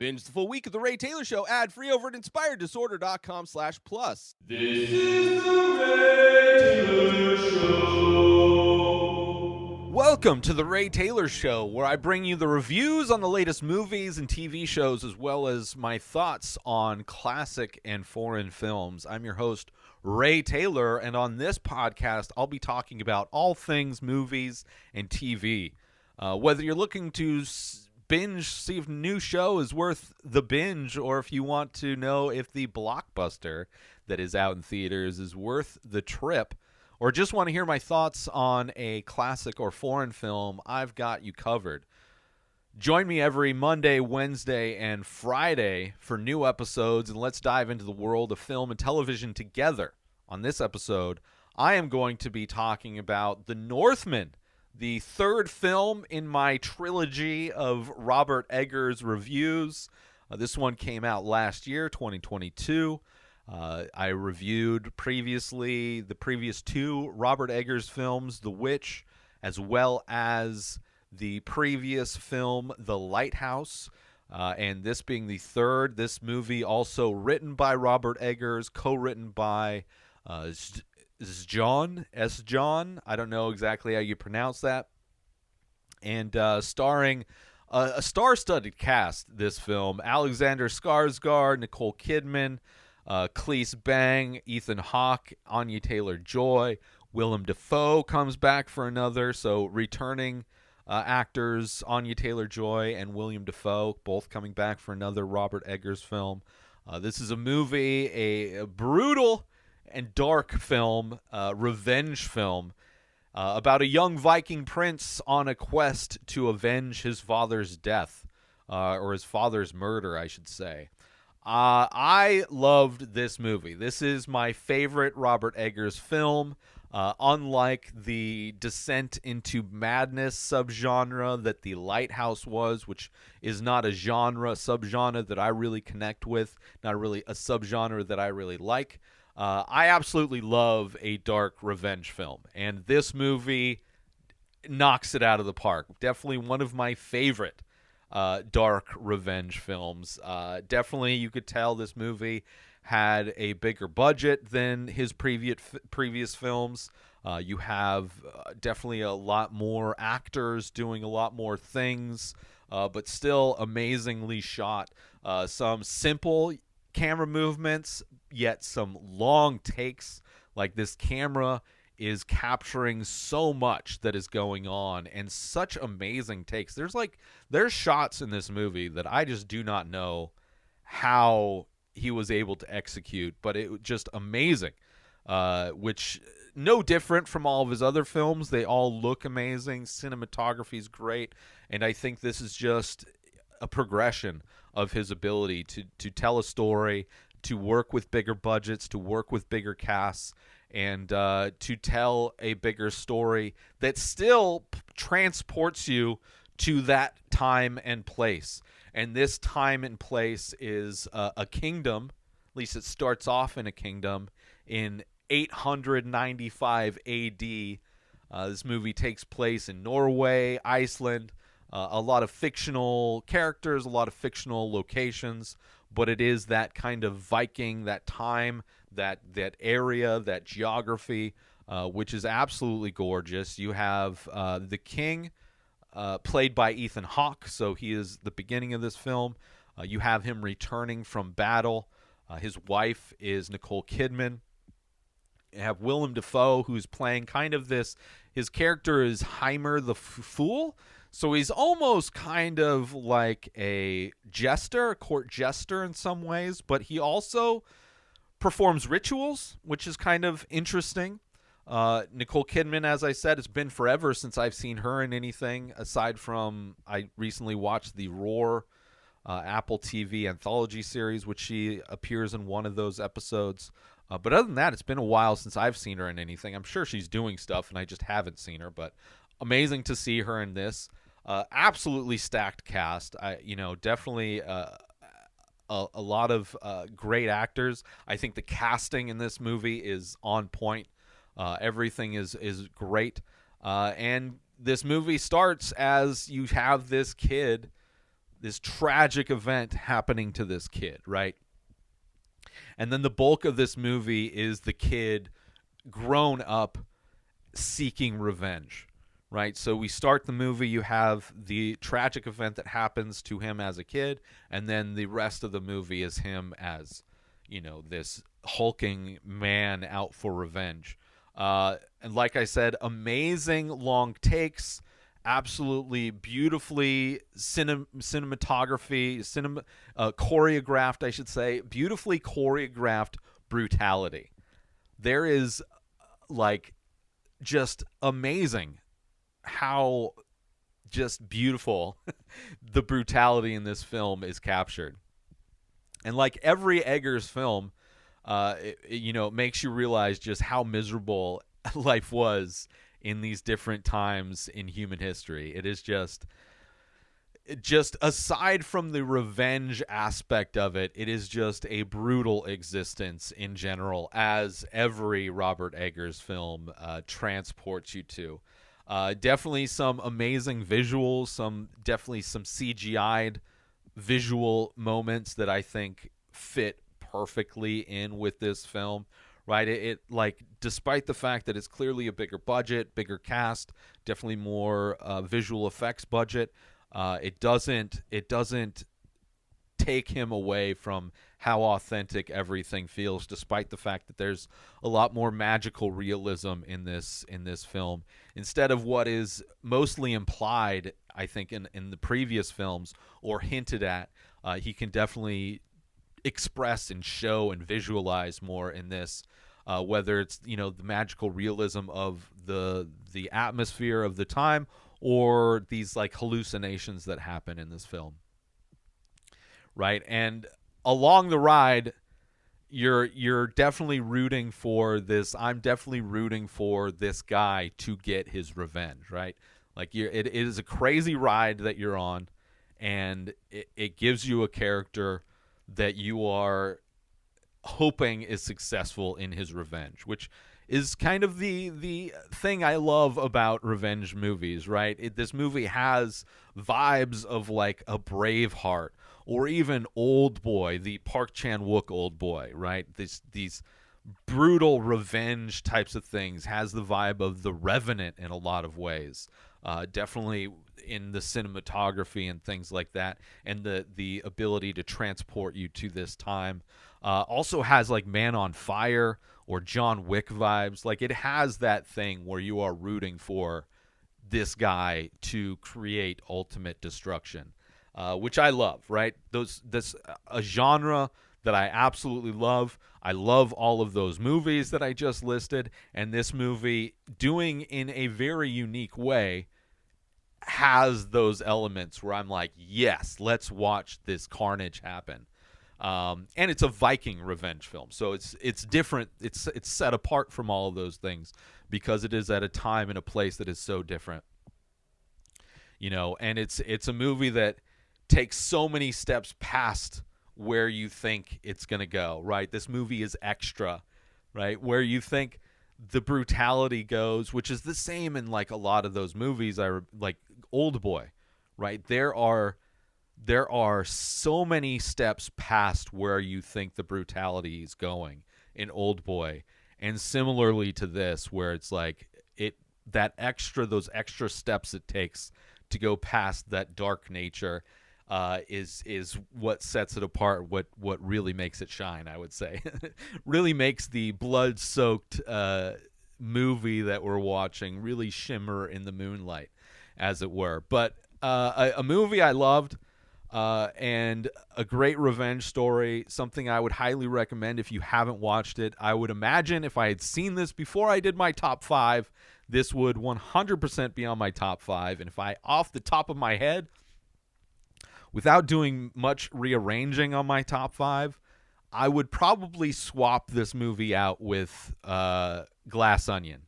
Binge the full week of The Ray Taylor Show ad-free over at inspireddisorder.com/plus. This is The Ray Taylor Show. Welcome to The Ray Taylor Show, where I bring you the reviews on the latest movies and TV shows, as well as my thoughts on classic and foreign films. I'm your host, Ray Taylor, and on this podcast, I'll be talking about all things movies and TV. Whether you're looking to binge, see if a new show is worth the binge, or if you want to know if the blockbuster that is out in theaters is worth the trip, or just want to hear my thoughts on a classic or foreign film, I've got you covered. Join me every Monday, Wednesday, and Friday for new episodes, and let's dive into the world of film and television together. On this episode, I am going to be talking about The Northman, the third film in my trilogy of Robert Eggers reviews. This one came out last year, 2022. I reviewed previously the previous two Robert Eggers films, The Witch, as well as the previous film, The Lighthouse. And this being the third, this movie also written by Robert Eggers, co-written by John. I don't know exactly how you pronounce that. And starring a star-studded cast, this film. Alexander Skarsgård, Nicole Kidman, Claes Bang, Ethan Hawke, Anya Taylor-Joy. Willem Dafoe comes back for another. So returning actors, Anya Taylor-Joy and William Dafoe, both coming back for another Robert Eggers film. This is a movie, a brutal and dark film, revenge film, about a young Viking prince on a quest to avenge his father's death, or his father's murder, I should say. I loved this movie. This is my favorite Robert Eggers film. Unlike the descent into madness subgenre that The Lighthouse was, which is not a subgenre that I really connect with, not really a subgenre that I really like. I absolutely love a dark revenge film, and this movie knocks it out of the park. Definitely one of my favorite dark revenge films. Definitely, you could tell this movie had a bigger budget than his previous films. You have definitely a lot more actors doing a lot more things, but still amazingly shot. Some simple camera movements, yet some long takes. Like, this camera is capturing so much that is going on, and such amazing takes. There's shots in this movie that I just do not know how he was able to execute, but it was just amazing. Which, no different from all of his other films. They all look amazing. Cinematography is great, and I think this is just a progression of his ability to tell a story, to work with bigger budgets, to work with bigger casts, and to tell a bigger story that still transports you to that time and place. And this time and place is a kingdom. At least it starts off in a kingdom in 895 AD. This movie takes place in Norway, Iceland. A lot of fictional characters, a lot of fictional locations, but it is that kind of Viking, that time, that area, that geography, which is absolutely gorgeous. You have the king, played by Ethan Hawke, so he is the beginning of this film. You have him returning from battle. His wife is Nicole Kidman. You have Willem Dafoe, who's playing kind of this. His character is Heimer the Fool. So he's almost kind of like a jester, a court jester in some ways, but he also performs rituals, which is kind of interesting. Nicole Kidman, as I said, it's been forever since I've seen her in anything, aside from I recently watched the Roar Apple TV anthology series, which she appears in one of those episodes. But other than that, it's been a while since I've seen her in anything. I'm sure she's doing stuff, and I just haven't seen her, but amazing to see her in this. Absolutely stacked cast. Definitely a lot of great actors. I think the casting in this movie is on point. Everything is great. And this movie starts as you have this kid tragic event happening to this kid, right? And then the bulk of this movie is the kid grown up seeking revenge, right? So we start the movie, you have the tragic event that happens to him as a kid, and then the rest of the movie is him as, this hulking man out for revenge. And like I said, amazing long takes, absolutely beautifully choreographed, I should say, beautifully choreographed brutality. There is just amazing how just beautiful the brutality in this film is captured. And like every Eggers film, it makes you realize just how miserable life was in these different times in human history. It is just aside from the revenge aspect of it, it is just a brutal existence in general, as every Robert Eggers film transports you to. Definitely some amazing visuals, definitely some CGI'd visual moments that I think fit perfectly in with this film, right? It despite the fact that it's clearly a bigger budget, bigger cast, definitely more visual effects budget, it doesn't take him away from how authentic everything feels, despite the fact that there's a lot more magical realism in this film, instead of what is mostly implied, I think, in the previous films or hinted at. He can definitely express and show and visualize more in this, whether it's the magical realism of the atmosphere of the time, or these hallucinations that happen in this film, right? And along the ride, you're definitely rooting for this. I'm definitely rooting for this guy to get his revenge, right? It is a crazy ride that you're on, and it gives you a character that you are hoping is successful in his revenge, which is kind of the thing I love about revenge movies, right? This movie has vibes of a Braveheart, or even Old Boy, the Park Chan-wook Old Boy, right? These brutal revenge types of things, has the vibe of The Revenant in a lot of ways. Definitely in the cinematography and things like that, and the ability to transport you to this time. Also has Man on Fire or John Wick vibes. It has that thing where you are rooting for this guy to create ultimate destruction, which I love, right? This a genre that I absolutely love. I love all of those movies that I just listed, and this movie, doing in a very unique way, has those elements where I'm like, yes, let's watch this carnage happen. And it's a Viking revenge film, so it's different. It's set apart from all of those things because it is at a time and a place that is so different. And it's a movie that takes so many steps past where you think it's going to go, right? This movie is extra, right? Where you think the brutality goes, which is the same in a lot of those movies. Like Old Boy, right? There are so many steps past where you think the brutality is going in Old Boy, and similarly to this, where it's those extra steps it takes to go past that dark nature is what sets it apart, what really makes it shine, I would say. Really makes the blood-soaked movie that we're watching really shimmer in the moonlight, as it were. But a movie I loved, and a great revenge story, something I would highly recommend if you haven't watched it. I would imagine if I had seen this before I did my top 5, this would 100% be on my top 5. And if I, off the top of my head, without doing much rearranging on my top 5, I would probably swap this movie out with Glass Onion,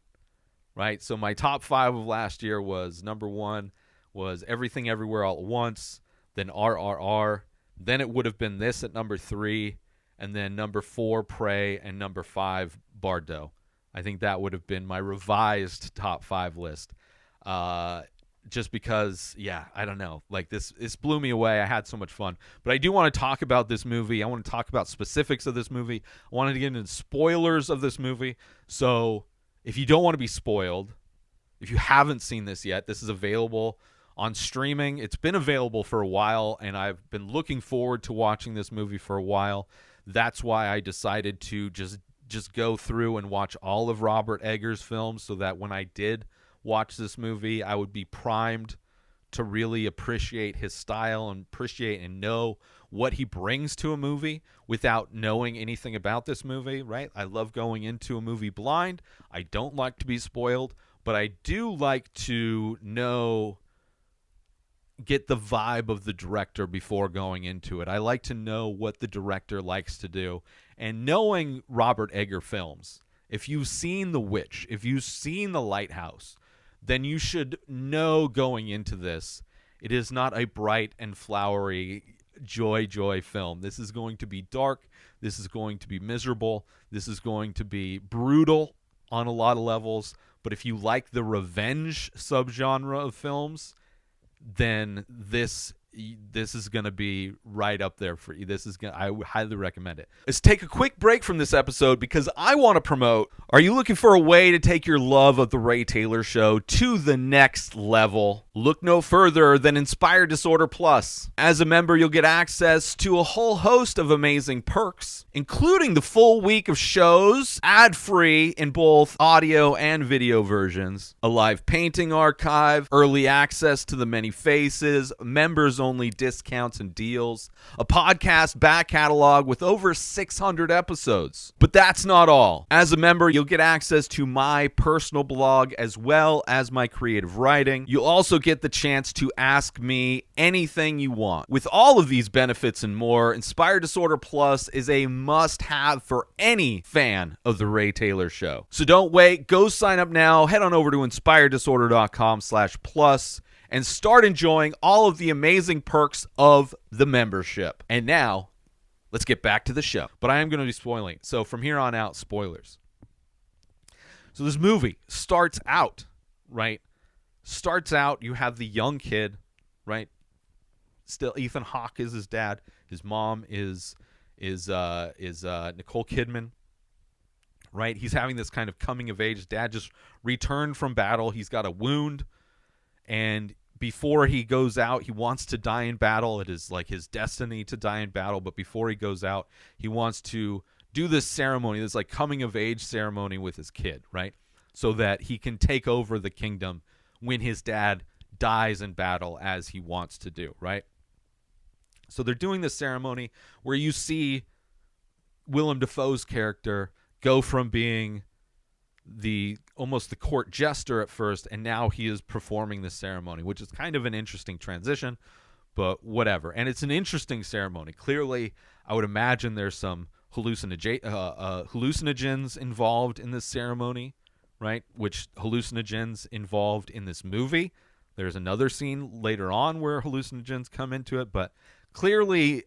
right? So my top 5 of last year was, number 1 was Everything Everywhere All at Once, then RRR, then it would have been this at number 3, and then number 4, Prey, and number 5, Bardo. I think that would have been my revised top 5 list. just because, yeah, I don't know. Like this blew me away. I had so much fun. But I do want to talk about this movie. I want to talk about specifics of this movie. I wanted to get into spoilers of this movie. So if you don't want to be spoiled, if you haven't seen this yet, this is available on streaming. It's been available for a while, and I've been looking forward to watching this movie for a while. That's why I decided to just go through and watch all of Robert Eggers' films, so that when I did watch this movie, I would be primed to really appreciate his style and appreciate and know what he brings to a movie without knowing anything about this movie, right? I love going into a movie blind. I don't like to be spoiled, but I do like to get the vibe of the director before going into it. I like to know what the director likes to do. And knowing Robert Eggers films, if you've seen The Witch, if you've seen The Lighthouse, then you should know going into this, it is not a bright and flowery joy film. This is going to be dark. This is going to be miserable. This is going to be brutal on a lot of levels. But if you like the revenge subgenre of films, then this is going to be right up there for you. I would highly recommend it. Let's take a quick break from this episode because I want to promote. Are you looking for a way to take your love of the Ray Taylor Show to the next level? Look no further than Inspired Disorder Plus. As a member, you'll get access to a whole host of amazing perks, including the full week of shows, ad-free in both audio and video versions, a live painting archive, early access to the many faces, members-only discounts and deals, a podcast back catalog with over 600 episodes. But that's not all. As a member, you'll get access to my personal blog as well as my creative writing. You'll also get the chance to ask me anything you want. With all of these benefits and more, Inspired Disorder Plus is a must-have for any fan of the Ray Taylor Show. So don't wait. Go sign up now. Head on over to inspireddisorder.com/plus and start enjoying all of the amazing perks of the membership. And now, let's get back to the show. But I am going to be spoiling. So from here on out, spoilers. So this movie starts out, right? You have the young kid, right? Still, Ethan Hawke is his dad. His mom is Nicole Kidman, right? He's having this kind of coming of age. His dad just returned from battle. He's got a wound, and before he goes out, he wants to die in battle. It is like his destiny to die in battle. But before he goes out, he wants to do this ceremony, this like coming of age ceremony with his kid, right? So that he can take over the kingdom when his dad dies in battle, as he wants to do, right? So they're doing this ceremony where you see Willem Dafoe's character go from being almost the court jester at first, and now he is performing the ceremony, which is kind of an interesting transition, but whatever. And it's an interesting ceremony. Clearly, I would imagine there's some hallucinogens involved in this ceremony, right? Which hallucinogens involved in this movie. There's another scene later on where hallucinogens come into it, but clearly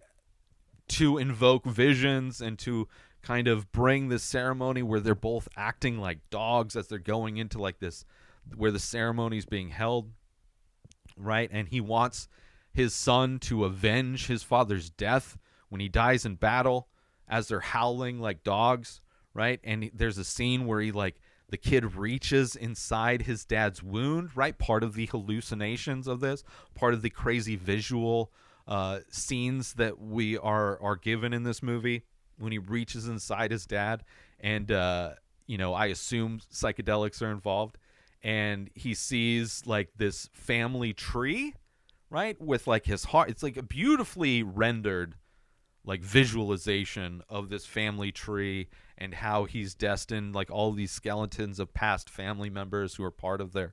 to invoke visions and to kind of bring this ceremony where they're both acting like dogs as they're going into like this, where the ceremony is being held, right? And he wants his son to avenge his father's death when he dies in battle as they're howling like dogs, right? And there's a scene where the kid reaches inside his dad's wound, right? Part of the hallucinations of this, part of the crazy visual scenes that we are given in this movie, when he reaches inside his dad, and I assume psychedelics are involved, and he sees like this family tree, right, with like his heart. It's like a beautifully rendered like visualization of this family tree and how he's destined, like all these skeletons of past family members who are part of their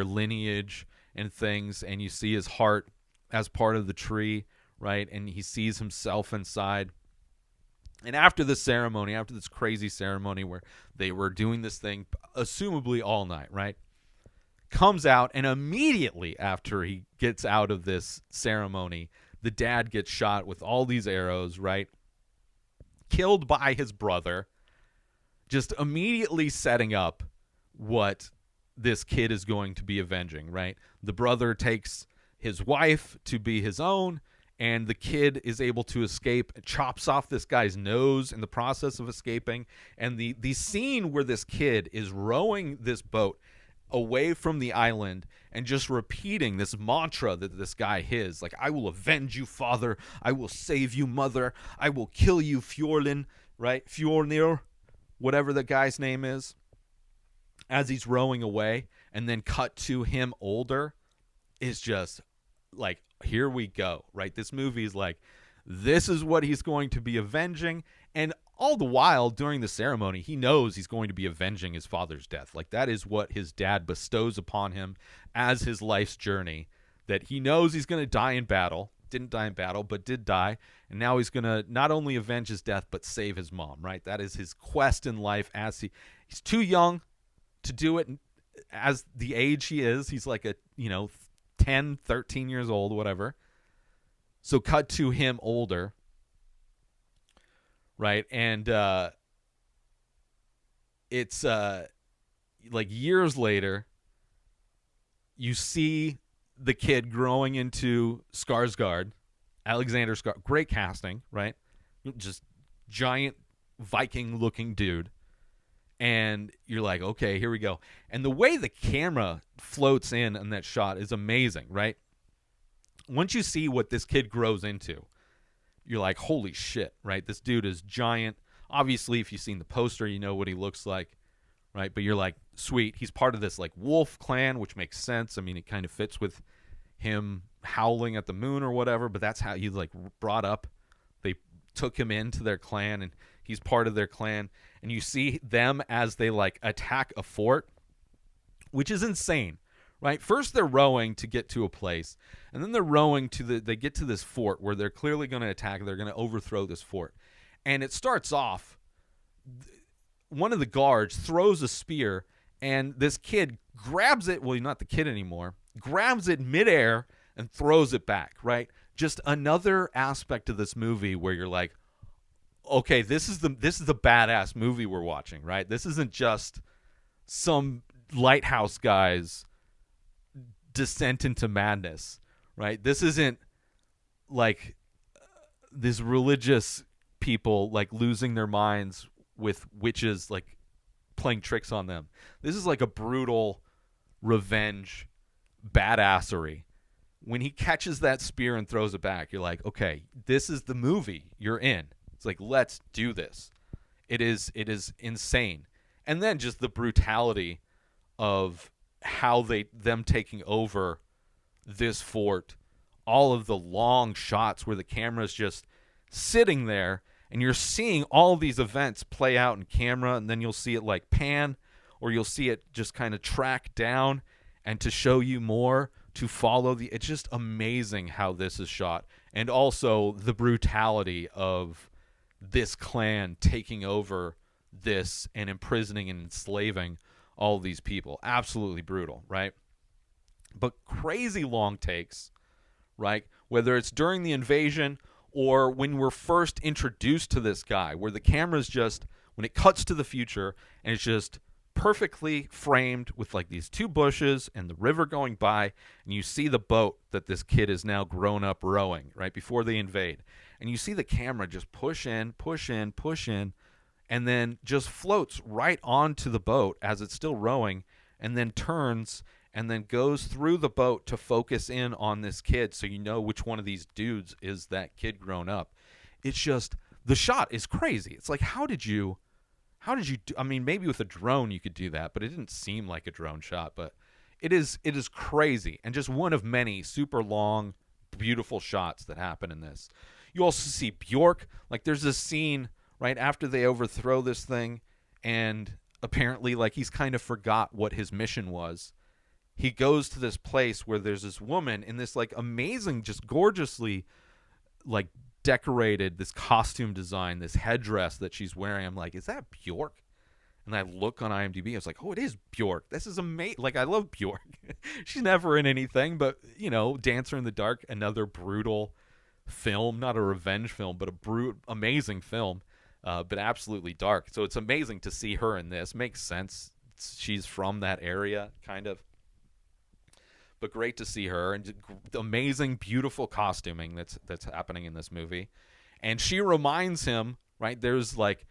lineage and things, and you see his heart as part of the tree, right? And he sees himself inside. And after this ceremony, after this crazy ceremony where they were doing this thing, assumably all night, right? Comes out, and immediately after he gets out of this ceremony, the dad gets shot with all these arrows, right? Killed by his brother, just immediately setting up what this kid is going to be avenging, right? The brother takes his wife to be his own, and the kid is able to escape, chops off this guy's nose in the process of escaping. And the scene where this kid is rowing this boat away from the island and just repeating this mantra that this guy has, like, I will avenge you, father. I will save you, mother. I will kill you, Fjorlin, right? Fjornir, whatever the guy's name is, as he's rowing away, and then cut to him older, is just like, here we go, right? This movie is like, this is what he's going to be avenging. And all the while during the ceremony, he knows he's going to be avenging his father's death. Like, that is what his dad bestows upon him as his life's journey, that he knows he's going to die in battle. Didn't die in battle, but did die. And now he's going to not only avenge his death, but save his mom, right? That is his quest in life. As he's too young to do it as the age he is. He's like a, 10, 13 years old, whatever. So cut to him older, right? And it's like years later, you see the kid growing into Skarsgård, Alexander Skarsgård. Great casting, right? Just giant Viking-looking dude. And you're like, okay, here we go. And the way the camera floats in on that shot is amazing, right? Once you see what this kid grows into, you're like, holy shit, right? This dude is giant. Obviously, if you've seen the poster, you know what he looks like, right? But you're like, sweet. He's part of this like wolf clan, which makes sense. I mean, it kind of fits with him howling at the moon or whatever, but that's how he's like brought up. They took him into their clan, and he's part of their clan. And you see them as they like attack a fort, which is insane, right? First they're rowing to get to a place, and then they're rowing they get to this fort where they're clearly going to attack. They're going to overthrow this fort. And it starts off, one of the guards throws a spear, and this kid grabs it. Well, not the kid anymore. Grabs it midair and throws it back, right? Just another aspect of this movie where you're like, okay, this is the badass movie we're watching, right? This isn't just some lighthouse guy's descent into madness, right? This isn't like this religious people like losing their minds with witches like playing tricks on them. This is like a brutal revenge badassery. When he catches that spear and throws it back, you're like, okay, this is the movie you're in. It's like, let's do this. It is insane. And then just the brutality of how them taking over this fort, all of the long shots where the camera's just sitting there and you're seeing all these events play out in camera, and then you'll see it like pan, or you'll see it just kind of track down and to show you more, to follow it's just amazing how this is shot. And also the brutality of this clan taking over this and imprisoning and enslaving all these people. Absolutely brutal, right? But crazy long takes, right? Whether it's during the invasion or when we're first introduced to this guy, where the camera's just, when it cuts to the future and it's just perfectly framed with like these two bushes and the river going by, and you see the boat that this kid is now grown up rowing right before they invade, and you see the camera just push in, and then just floats right onto the boat as it's still rowing, and then turns and then goes through the boat to focus in on this kid, so you know which one of these dudes is that kid grown up. It's just, the shot is crazy. It's like, how did you do? I mean, maybe with a drone you could do that, but it didn't seem like a drone shot. But it is crazy, and just one of many super long, beautiful shots that happen in this. You also see Björk. Like, there's this scene right after they overthrow this thing, and apparently, like, he's kind of forgot what his mission was. He goes to this place where there's this woman in this like amazing, just gorgeously like decorated, this costume design, this headdress that she's wearing. I'm like, is that Björk? And I look on IMDb. I was like, oh, it is Björk. This is amazing. Like, I love Björk. She's never in anything, but, Dancer in the Dark, another brutal film, not a revenge film, but amazing film, but absolutely dark. So it's amazing to see her in this. Makes sense. she's from that area, kind of. But great to see her, and amazing, beautiful costuming that's happening in this movie. And she reminds him, right? There's like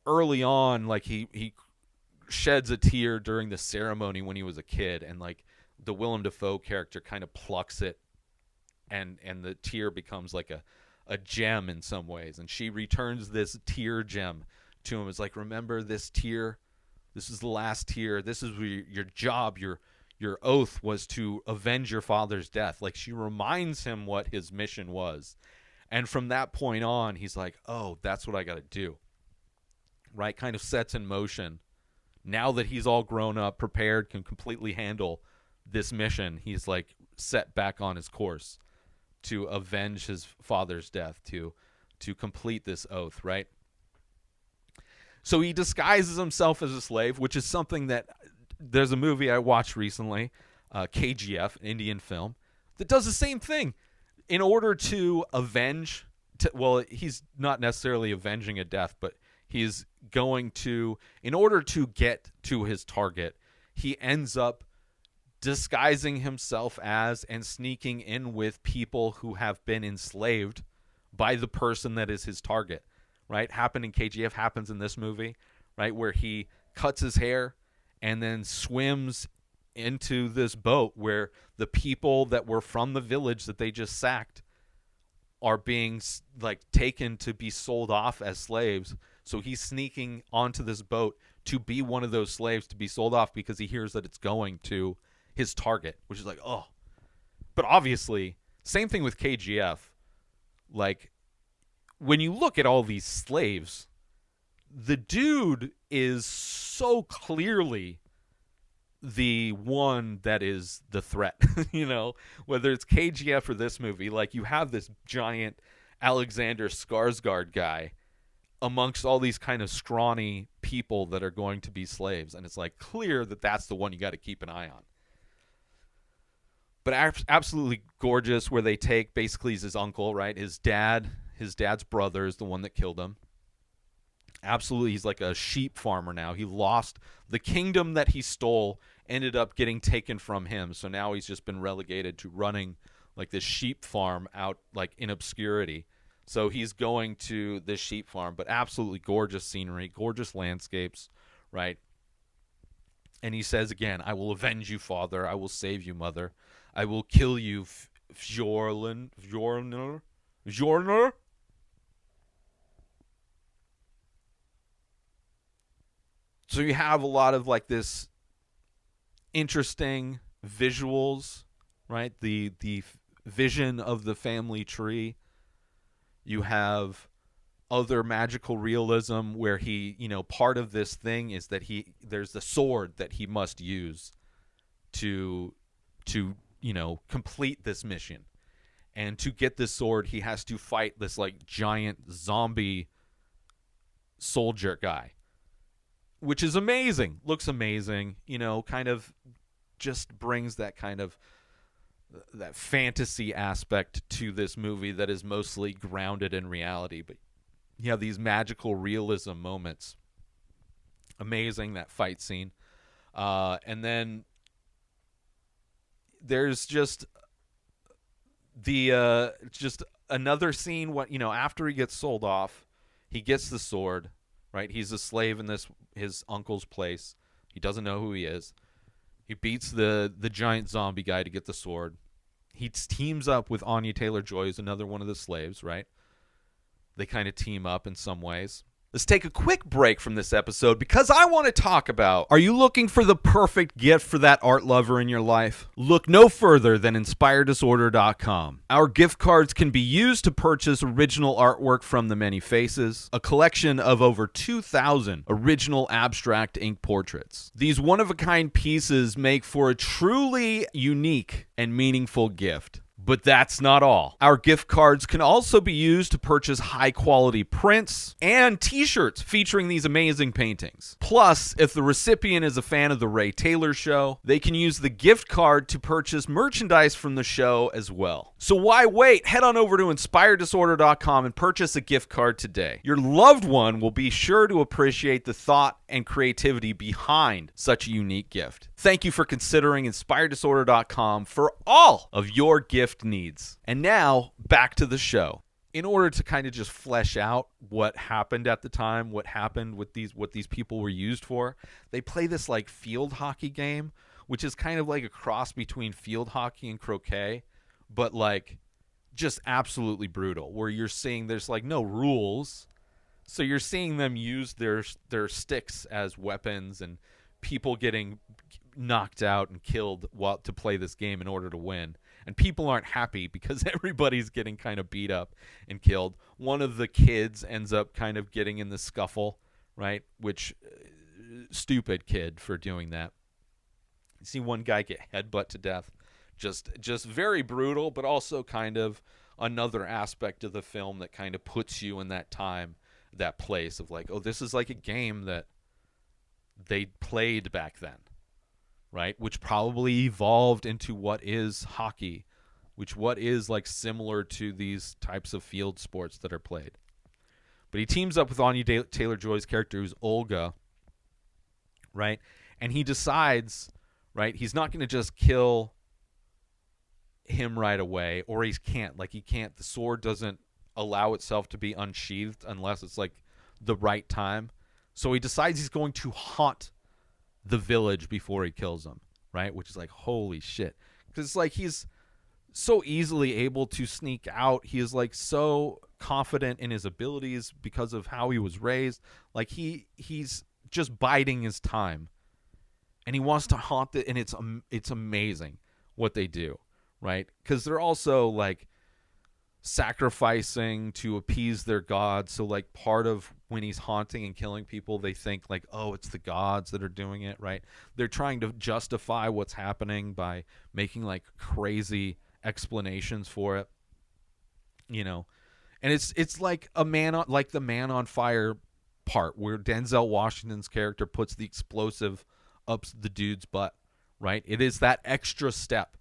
early on, like he sheds a tear during the ceremony when he was a kid, and like the Willem Dafoe character kind of plucks it, and the tear becomes like a gem in some ways, and she returns this tear gem to him. It's like, remember this tear? This is the last tear. This is your job, your oath was to avenge your father's death. Like, she reminds him what his mission was. And from that point on, he's like, oh, that's what I got to do. Right? Kind of sets in motion. Now that he's all grown up, prepared, can completely handle this mission, he's like set back on his course to avenge his father's death, to complete this oath, right? So he disguises himself as a slave, which is something that there's a movie I watched recently, KGF, an Indian film, that does the same thing. In order to avenge, well, he's not necessarily avenging a death, but he's going to, in order to get to his target, he ends up disguising himself as and sneaking in with people who have been enslaved by the person that is his target, right? Happened in KGF, happens in this movie, right? Where he cuts his hair and then swims into this boat where the people that were from the village that they just sacked are being like taken to be sold off as slaves. So he's sneaking onto this boat to be one of those slaves to be sold off because he hears that it's going to his target, which is like, oh. But obviously, same thing with KGF. Like, when you look at all these slaves, the dude is so clearly the one that is the threat, you know, whether it's KGF or this movie. Like, you have this giant Alexander Skarsgård guy amongst all these kind of scrawny people that are going to be slaves, and it's like clear that that's the one you got to keep an eye on. But absolutely gorgeous, where they take, basically he's his uncle, right? His dad's brother is the one that killed him. Absolutely, he's like a sheep farmer now. He lost the kingdom that he stole, ended up getting taken from him. So now he's just been relegated to running like this sheep farm out like in obscurity. So he's going to this sheep farm, but absolutely gorgeous scenery, gorgeous landscapes, right? And he says again, I will avenge you, father. I will save you, mother. I will kill you, Fjorner. So you have a lot of like this interesting visuals, right? The vision of the family tree. You have other magical realism where he, you know, part of this thing is that there's the sword that he must use to you know, complete this mission. And to get this sword, he has to fight this like giant zombie soldier guy, which is amazing. Looks amazing, you know, kind of just brings that kind of that fantasy aspect to this movie that is mostly grounded in reality. But you have these magical realism moments. Amazing, that fight scene. And then there's just just another scene, what, you know, after he gets sold off, he gets the sword, right? He's a slave in his uncle's place. He doesn't know who he is. He beats the giant zombie guy to get the sword. He teams up with Anya Taylor-Joy, who's another one of the slaves, right? They kind of team up in some ways. Let's take a quick break from this episode because I want to talk about, are you looking for the perfect gift for that art lover in your life? Look no further than InspiredDisorder.com. Our gift cards can be used to purchase original artwork from The Many Faces, a collection of over 2,000 original abstract ink portraits. These one-of-a-kind pieces make for a truly unique and meaningful gift. But that's not all. Our gift cards can also be used to purchase high-quality prints and t-shirts featuring these amazing paintings. Plus, if the recipient is a fan of The Ray Taylor Show, they can use the gift card to purchase merchandise from the show as well. So why wait? Head on over to InspiredDisorder.com and purchase a gift card today. Your loved one will be sure to appreciate the thought and creativity behind such a unique gift. Thank you for considering InspiredDisorder.com for all of your gift needs. And now, back to the show. In order to kind of just flesh out what happened at the time, what happened with what these people were used for, they play this like field hockey game, which is kind of like a cross between field hockey and croquet, but like just absolutely brutal, where you're seeing there's like no rules. So you're seeing them use their sticks as weapons and people getting knocked out and killed to play this game in order to win. And people aren't happy because everybody's getting kind of beat up and killed. One of the kids ends up kind of getting in the scuffle, right? Which, stupid kid for doing that. You see one guy get headbutt to death. Just very brutal, but also kind of another aspect of the film that kind of puts you in that time, that place of like, oh, this is like a game that they played back then. Right, which probably evolved into what is hockey, what is like similar to these types of field sports that are played. But he teams up with Anya Taylor-Joy's character, who's Olga, right? And he decides, right, he's not going to just kill him right away, or he can't. The sword doesn't allow itself to be unsheathed unless it's like the right time. So he decides he's going to haunt the village before he kills them, right? Which is like, holy shit. Because it's like he's so easily able to sneak out. He is like so confident in his abilities because of how he was raised. Like he's just biding his time. And he wants to haunt it, and it's amazing what they do, right? Because they're also like sacrificing to appease their gods. So like part of when he's haunting and killing people, they think like, oh, it's the gods that are doing it, right? They're trying to justify what's happening by making like crazy explanations for it, you know. And it's like the Man on Fire part where Denzel Washington's character puts the explosive up the dude's butt, right? It is that extra step,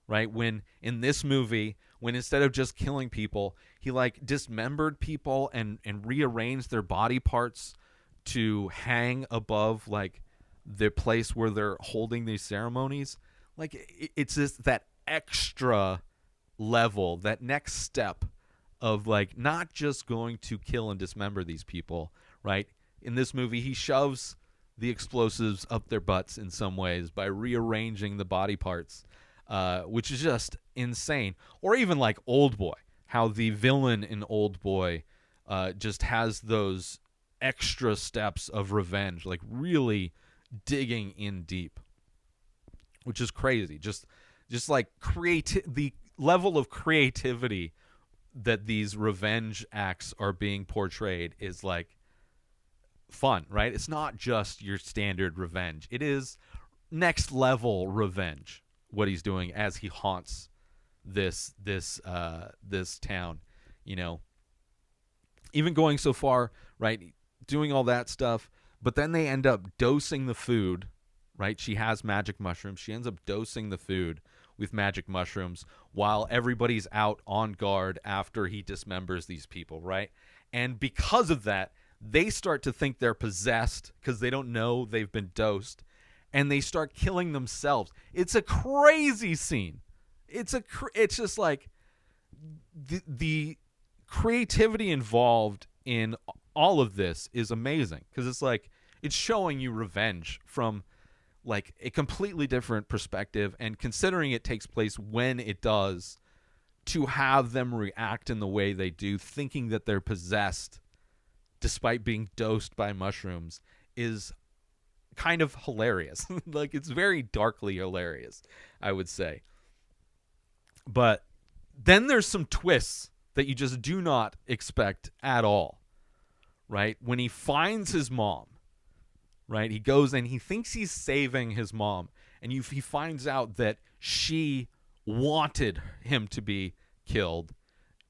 right? When in this movie, when instead of just killing people, he like dismembered people and rearranged their body parts to hang above like the place where they're holding these ceremonies. Like it's just that extra level, that next step of like not just going to kill and dismember these people, right? In this movie, he shoves the explosives up their butts in some ways by rearranging the body parts. Which is just insane. Or even like Old Boy, how the villain in Old Boy just has those extra steps of revenge, like really digging in deep, which is crazy. Just like the level of creativity that these revenge acts are being portrayed is like fun, right? It's not just your standard revenge. It is next level revenge. What he's doing as he haunts this town, you know, even going so far, right, doing all that stuff, but then they end up dosing the food, right? She has magic mushrooms. She ends up dosing the food with magic mushrooms while everybody's out on guard after he dismembers these people, right? And because of that, they start to think they're possessed because they don't know they've been dosed. And they start killing themselves. It's a crazy scene. It's just like the creativity involved in all of this is amazing because it's like it's showing you revenge from like a completely different perspective, and considering it takes place when it does, to have them react in the way they do, thinking that they're possessed despite being dosed by mushrooms, is kind of hilarious. Like it's very darkly hilarious, I would say. But then there's some twists that you just do not expect at all, right? When he finds his mom, right? He goes and he thinks he's saving his mom, and he finds out that she wanted him to be killed,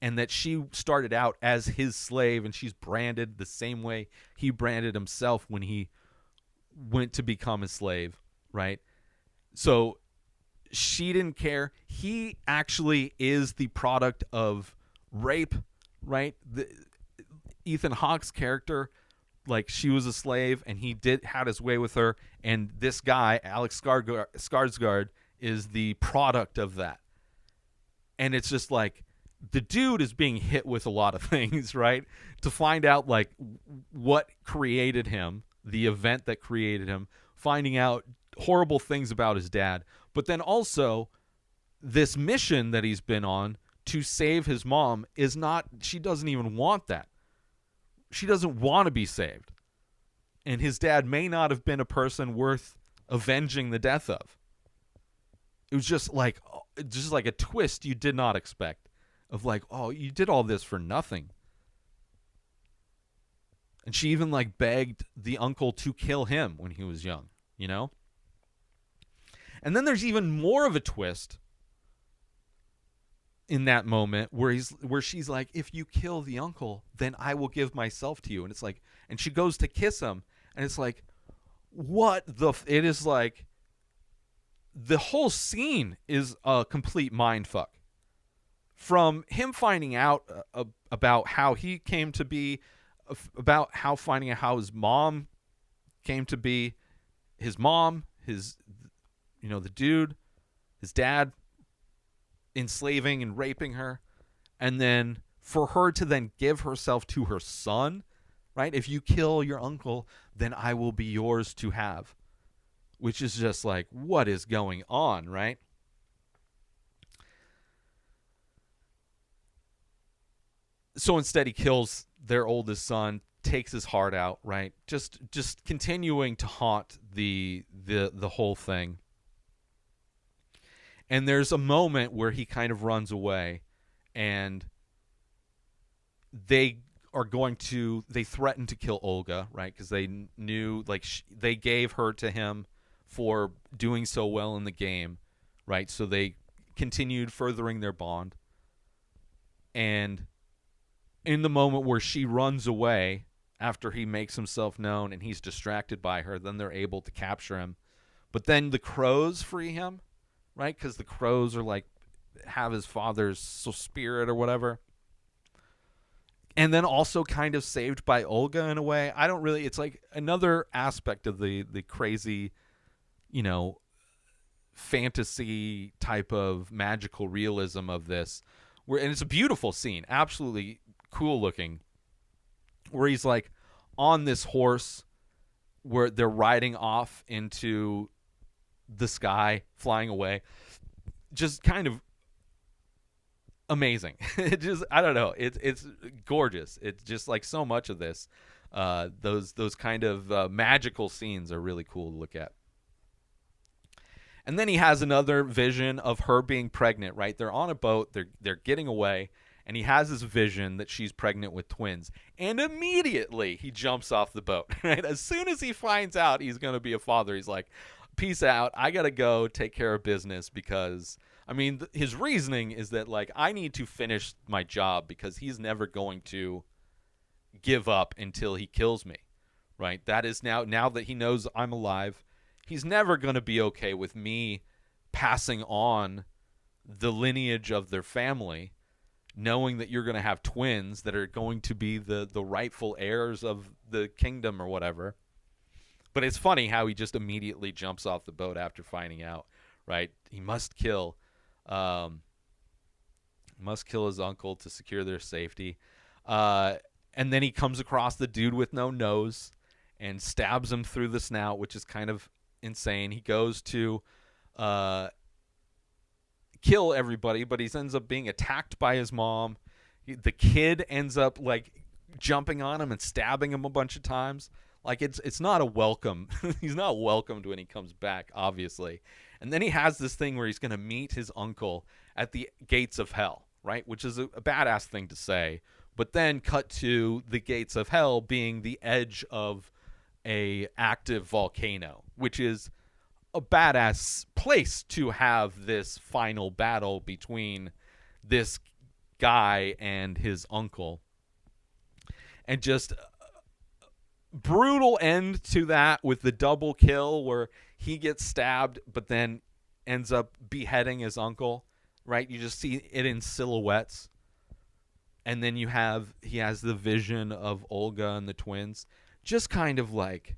and that she started out as his slave, and she's branded the same way he branded himself when he went to become a slave, right? So she didn't care. He actually is the product of rape, right? Ethan Hawke's character, like, she was a slave, and he had his way with her, and this guy, Alex Skarsgård, is the product of that. And it's just like, the dude is being hit with a lot of things, right? To find out, like, what created him, the event that created him, finding out horrible things about his dad, but then also this mission that he's been on to save his mom is not, she doesn't even want that. She doesn't want to be saved. And his dad may not have been a person worth avenging the death of. It was just like a twist you did not expect. Of like, oh, you did all this for nothing. And she even like begged the uncle to kill him when he was young, you know? And then there's even more of a twist in that moment where she's like, if you kill the uncle, then I will give myself to you. And it's like, and she goes to kiss him, and it's like, it is like, the whole scene is a complete mindfuck. From him finding out about how he came to be, about how finding out how his mom came to be, his mom, the dude, his dad, enslaving and raping her, and then for her to then give herself to her son, right? If you kill your uncle, then I will be yours to have. Which is just like, what is going on, right? So instead he kills their oldest son, takes his heart out, right? Just continuing to haunt the whole thing. And there's a moment where he kind of runs away, and they threaten to kill Olga, right? Because they knew, like, they gave her to him for doing so well in the game, right? So they continued furthering their bond. And in the moment where she runs away after he makes himself known and he's distracted by her, then they're able to capture him. But then the crows free him, right? Because the crows are like, have his father's spirit or whatever. And then also kind of saved by Olga in a way. It's like another aspect of the crazy, fantasy type of magical realism of this. And it's a beautiful scene, absolutely cool looking, where he's like on this horse where they're riding off into the sky, flying away. Just kind of amazing. I don't know. It's gorgeous. It's just like so much of this. Those kind of magical scenes are really cool to look at. And then he has another vision of her being pregnant, right? They're on a boat. They're getting away. And he has this vision that she's pregnant with twins. And immediately he jumps off the boat, right? As soon as he finds out he's going to be a father, he's like, peace out. I got to go take care of business because, his reasoning is that, like, I need to finish my job because he's never going to give up until he kills me, right? That is now that he knows I'm alive, he's never going to be okay with me passing on the lineage of their family, knowing that you're going to have twins that are going to be the rightful heirs of the kingdom or whatever. But it's funny how he just immediately jumps off the boat after finding out, right? He must kill his uncle to secure their safety. And then he comes across the dude with no nose and stabs him through the snout, which is kind of insane. He goes to kill everybody, but he ends up being attacked by his mom. The kid ends up like jumping on him and stabbing him a bunch of times. Like it's not a welcome. He's not welcomed when he comes back, obviously. And then he has this thing where he's going to meet his uncle at the gates of hell, right? Which is a badass thing to say. But then cut to the gates of hell being the edge of a active volcano, which is a badass place to have this final battle between this guy and his uncle. And just brutal end to that with the double kill where he gets stabbed but then ends up beheading his uncle, right? You just see it in silhouettes. And then he has the vision of Olga and the twins. Just kind of like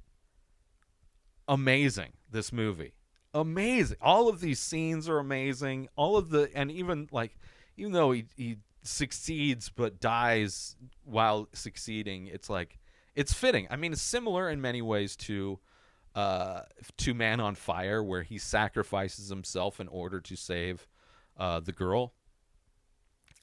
amazing, this movie. Amazing. All of these scenes are amazing. And even though he succeeds but dies while succeeding, it's like, it's fitting. I mean, it's similar in many ways to Man on Fire, where he sacrifices himself in order to save the girl.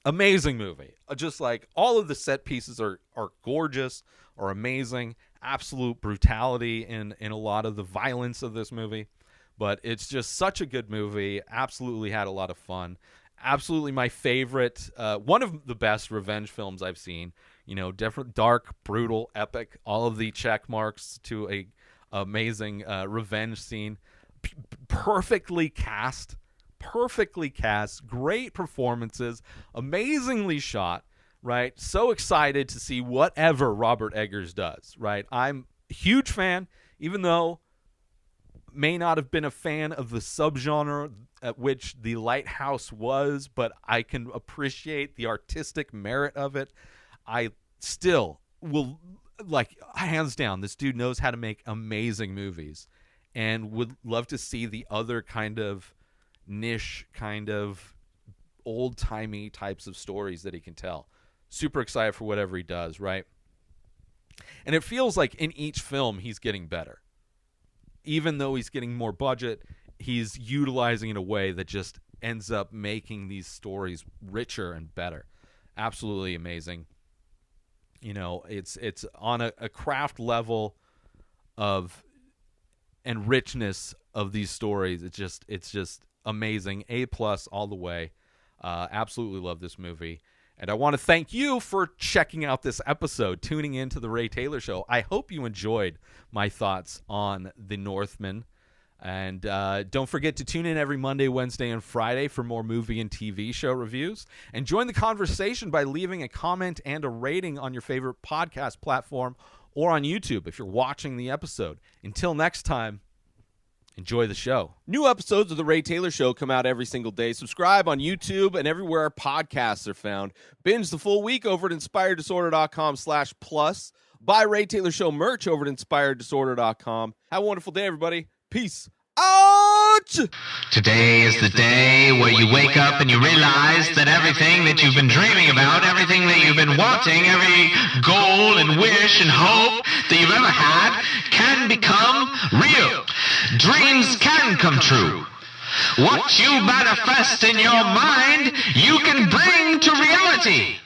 Amazing movie. Just like all of the set pieces are gorgeous, are amazing. Absolute brutality in a lot of the violence of this movie. But it's just such a good movie. Absolutely had a lot of fun. Absolutely my favorite, one of the best revenge films I've seen. You know, different, dark, brutal, epic. All of the check marks to a amazing revenge scene. Perfectly cast. Great performances. Amazingly shot. Right? So excited to see whatever Robert Eggers does. Right? I'm a huge fan, even though may not have been a fan of the subgenre at which The Lighthouse was, but I can appreciate the artistic merit of it. I still will, like, hands down, this dude knows how to make amazing movies, and would love to see the other kind of niche, kind of old-timey types of stories that he can tell. Super excited for whatever he does, right? And it feels like in each film he's getting better. Even though he's getting more budget, he's utilizing it in a way that just ends up making these stories richer and better. Absolutely amazing. You know, it's on a craft level of and richness of these stories. It's just amazing. A+ all the way. Absolutely love this movie. And I want to thank you for checking out this episode, tuning into the Ray Taylor Show. I hope you enjoyed my thoughts on The Northman. And don't forget to tune in every Monday, Wednesday, and Friday for more movie and TV show reviews. And join the conversation by leaving a comment and a rating on your favorite podcast platform or on YouTube if you're watching the episode. Until next time, enjoy the show. New episodes of The Ray Taylor Show come out every single day. Subscribe on YouTube and everywhere our podcasts are found. Binge the full week over at inspireddisorder.com/plus. Buy Ray Taylor Show merch over at inspireddisorder.com. Have a wonderful day, everybody. Peace out! Today is the day where you wake up and you realize that everything that you've been dreaming about, everything that you've been wanting, every goal and wish and hope that you've ever had can become real. Dreams can come true. What you manifest in your mind, you can bring to reality.